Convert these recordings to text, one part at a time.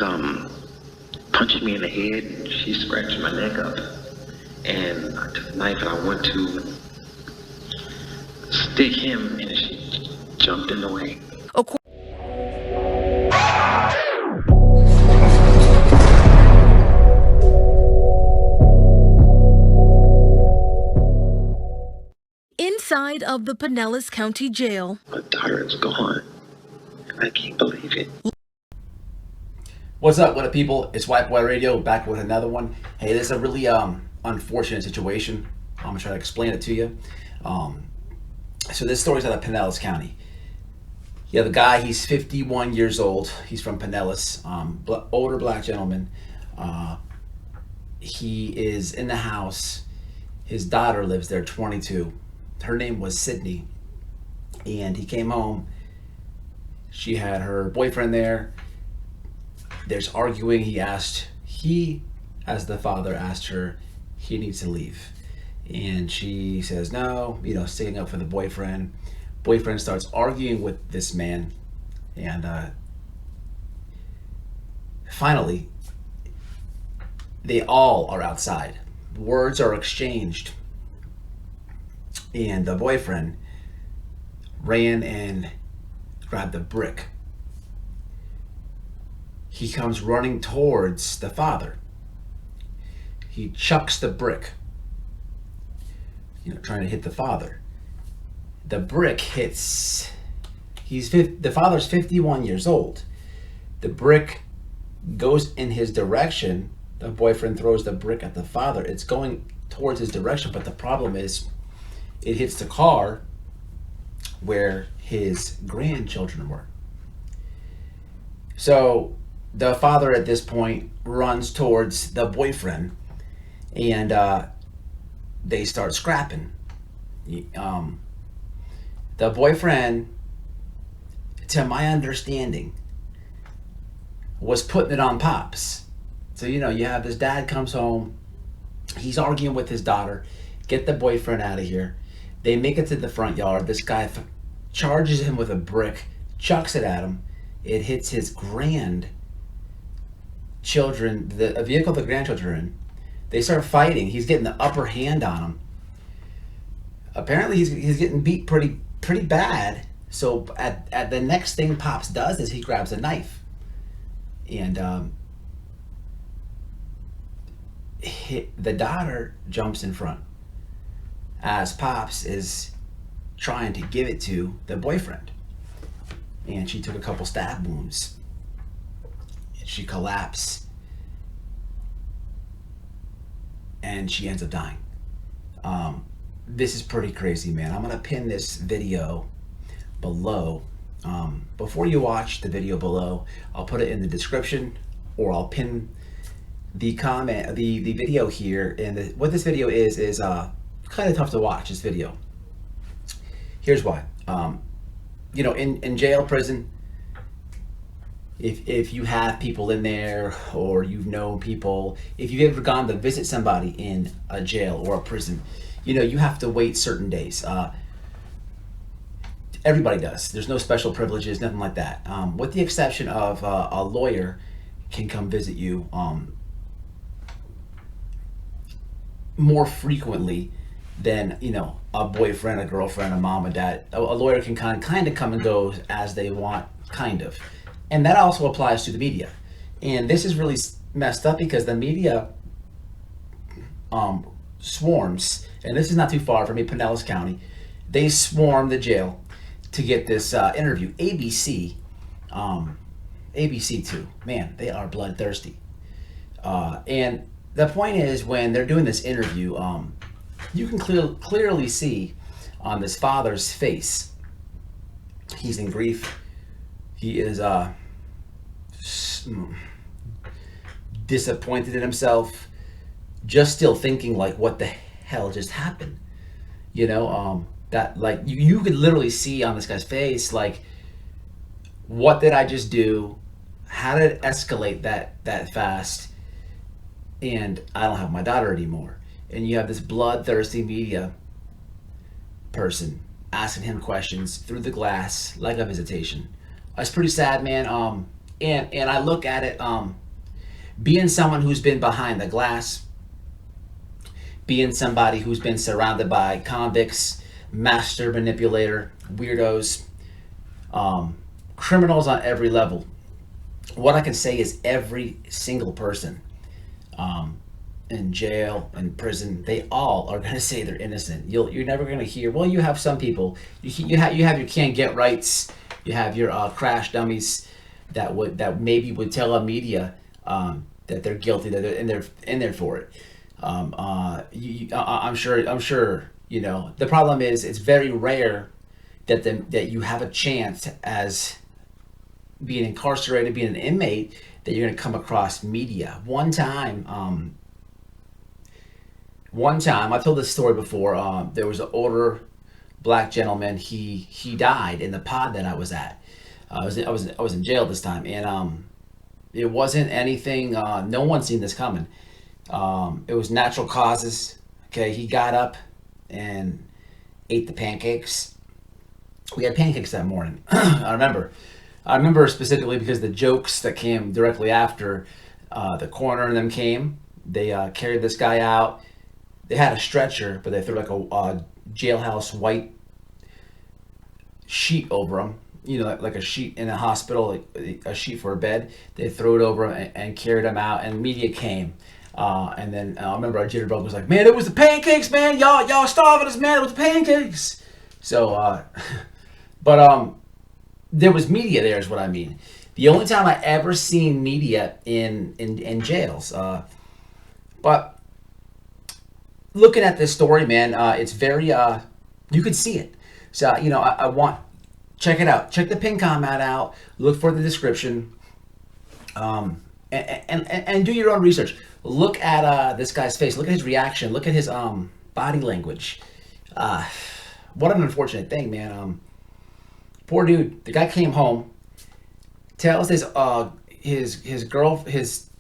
um, punching me in the head. She scratched my neck up, and I took a knife and I went to stick him, and she jumped in the way. Inside of the Pinellas County Jail. My daughter is gone. I can't believe it. What's up, what up, people? It's WHITEBOY Radio back with another one. Hey, this is a really unfortunate situation. I'm gonna try to explain it to you. So this story's out of Pinellas County. You have a guy, he's 51 years old. He's from Pinellas, older black gentleman. He is in the house. His daughter lives there, 22. Her name was Sydney. And he came home. She had her boyfriend there. There's arguing. He, as the father, asked her, he needs to leave. And she says no, sticking up for the boyfriend. Boyfriend starts arguing with this man. And finally, they all are outside. Words are exchanged. And the boyfriend ran and grabbed a brick. He comes running towards the father. He chucks the brick, trying to hit the father. The brick hits, the father's 51 years old. The brick goes in his direction. The boyfriend throws the brick at the father. It's going towards his direction, but the problem is it hits the car where his grandchildren were. So the father at this point runs towards the boyfriend, and they start scrapping. The boyfriend, to my understanding, was putting it on Pops. So, you have this dad comes home, he's arguing with his daughter, get the boyfriend out of here. They make it to the front yard. This guy charges him with a brick, chucks it at him. It hits his grandchildren, the vehicle the grandchildren are in. They start fighting. He's getting the upper hand on him. Apparently he's getting beat pretty bad. So at the next thing Pops does is he grabs a knife. And the daughter jumps in front as Pops is trying to give it to the boyfriend. And she took a couple stab wounds. She collapsed. And she ends up dying. This is pretty crazy, man. I'm going to pin this video below. Before you watch the video below, I'll put it in the description, or I'll pin the video here. And what this video is kind of tough to watch, this video. Here's why. In jail, prison, if you have people in there, or you've known people, if you've ever gone to visit somebody in a jail or a prison, you have to wait certain days. Everybody does. There's no special privileges, nothing like that. With the exception of a lawyer can come visit you more frequently than a boyfriend, a girlfriend, a mom, a dad. A lawyer can kind of come and go as they want, kind of. And that also applies to the media. And this is really messed up because the media swarms, and this is not too far from me, Pinellas County. They swarm the jail to get this interview. ABC too. Man, they are bloodthirsty. And the point is, when they're doing this interview, you can clearly see on this father's face, he's in grief. He is disappointed in himself, just still thinking like, what the hell just happened? That like you could literally see on this guy's face, like, what did I just do? How did it escalate that fast? And I don't have my daughter anymore. And you have this bloodthirsty media person asking him questions through the glass, like a visitation. It's pretty sad, man. And I look at it, being someone who's been behind the glass, being somebody who's been surrounded by convicts, master manipulator, weirdos, criminals on every level. What I can say is every single person in jail and prison, they all are going to say they're innocent. You're never going to hear, well, you have some people, you have your can't get rights, you have your crash dummies that maybe would tell a media that they're guilty, that they're in there for it. I'm sure. You know, the problem is it's very rare that you have a chance as being incarcerated, being an inmate, that you're going to come across media. One time, I told this story before. There was an older black gentleman. He died in the pod that I was at. I was in jail this time, and it wasn't anything. No one seen this coming. It was natural causes. Okay, he got up and ate the pancakes. We had pancakes that morning. I remember specifically because the jokes that came directly after the coroner and them came. They carried this guy out. They had a stretcher, but they threw like a jailhouse white sheet over him. You know, like a sheet in a hospital, like a sheet for a bed. They threw it over him and carried him out, and media came. And then I remember our jitterbug was like, man, it was the pancakes, man. Y'all starving us, man. It was the pancakes. So, but there was media there is what I mean. The only time I ever seen media in jails. But looking at this story, man, it's very, you could see it. So, you know, I want, check it out. Check the pin comment out. Look for the description. And do your own research. Look at this guy's face. Look at his reaction. Look at his body language. What an unfortunate thing, man. Poor dude. The guy came home, tells his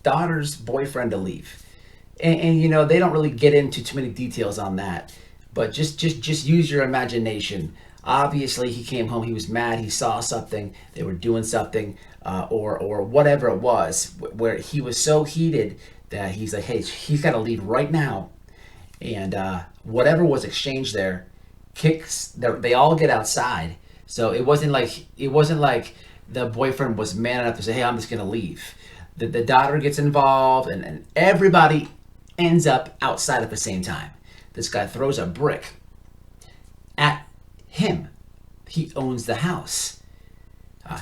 daughter's boyfriend to leave, and you know they don't really get into too many details on that. But just use your imagination. Obviously, he came home. He was mad. He saw something. They were doing something, or whatever it was, where he was so heated that he's like, hey, he's got to leave right now. And whatever was exchanged there, kicks. They all get outside. So it wasn't like the boyfriend was man enough to say, hey, I'm just gonna leave. The daughter gets involved, and everybody ends up outside at the same time. This guy throws a brick at him. He owns the house.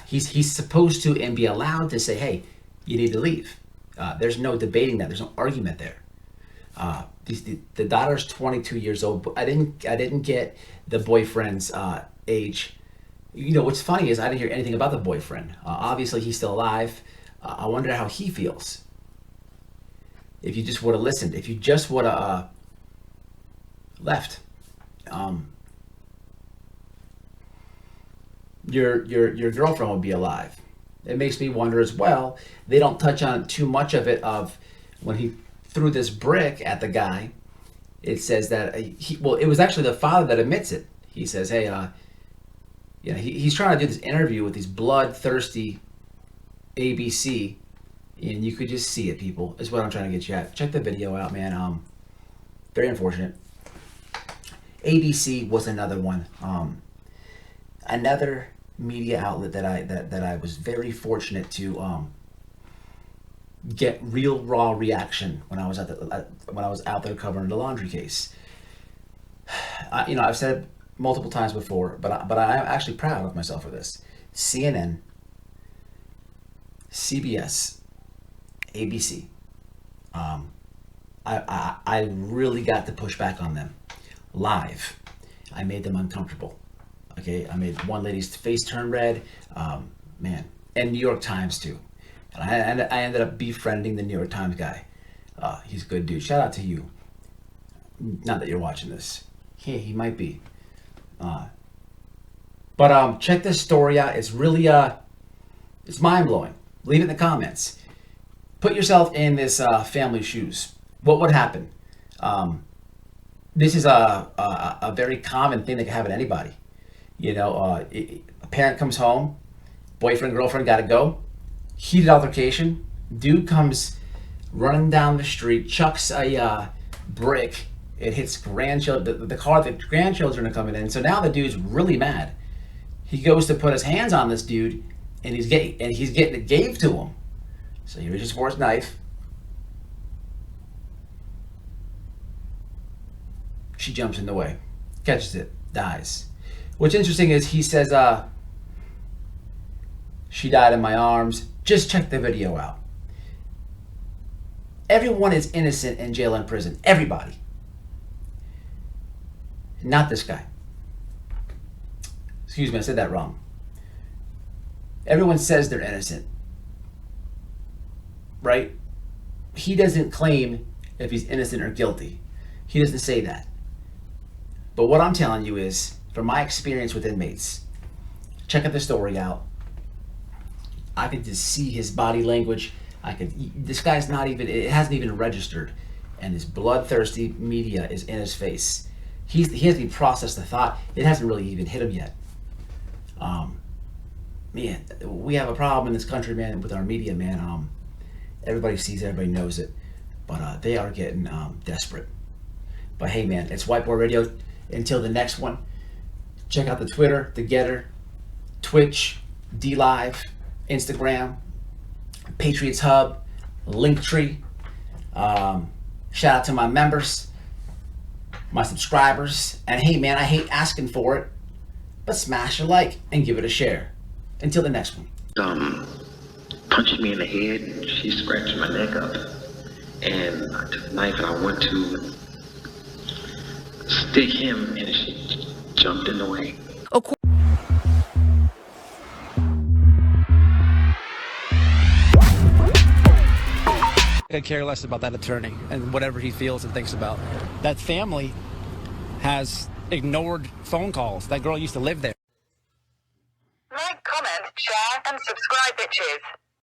He's supposed to and be allowed to say, hey, you need to leave. There's no debating that. There's no argument there. The daughter's 22 years old. I didn't get the boyfriend's age. You know, what's funny is I didn't hear anything about the boyfriend. Obviously, he's still alive. I wonder how he feels. If you just would have listened. If you just would have left. Your girlfriend would be alive. It makes me wonder as well. They don't touch on too much of it of when he threw this brick at the guy. It says that it was actually the father that admits it. He says, hey, you know, he's trying to do this interview with these bloodthirsty ABC, and you could just see it, people. Is what I'm trying to get you at. Check the video out, man. Very unfortunate. ABC was another one. Another media outlet that I was very fortunate to get real raw reaction when I was out there covering the laundry case. You know, I've said it multiple times before, but I'm actually proud of myself for this. CNN, CBS, ABC. I really got to push back on them live. I made them uncomfortable. Okay, I made one lady's face turn red. Man, and New York Times too. And I ended up befriending the New York Times guy. He's a good dude. Shout out to you. Not that you're watching this. Yeah, he might be. But check this story out. It's really it's mind blowing. Leave it in the comments. Put yourself in this family's shoes. What would happen? This is a very common thing that can happen to anybody. You know, a parent comes home, boyfriend, girlfriend got to go. Heated altercation. Dude comes running down the street, chucks a brick. It hits grandchildren. The car that grandchildren are coming in. So now the dude's really mad. He goes to put his hands on this dude, and he's getting it gave to him. So he reaches for his knife. She jumps in the way, catches it, dies. What's interesting is he says, she died in my arms. Just check the video out. Everyone is innocent in jail and prison. Everybody. Not this guy. Excuse me, I said that wrong. Everyone says they're innocent. Right? He doesn't claim if he's innocent or guilty. He doesn't say that. But what I'm telling you is, from my experience with inmates, checking the story out, I could just see his body language. This guy's not even, it hasn't even registered. And his bloodthirsty media is in his face. He hasn't even processed the thought. It hasn't really even hit him yet. Man, we have a problem in this country, man, with our media, man. Everybody sees it, everybody knows it. But they are getting desperate. But hey, man, it's White Boy Radio. Until the next one, check out the Twitter, the Getter, Twitch, DLive, Instagram, Patriots Hub, Linktree. Shout out to my members, my subscribers. And hey, man, I hate asking for it, but smash a like and give it a share. Until the next one. Punched me in the head. She scratched my neck up. And I took a knife and I went to stick him, and she jumped in the way. I could care less about that attorney and whatever he feels and thinks about. That family has ignored phone calls. That girl used to live there. Like, comment, share, and subscribe, bitches.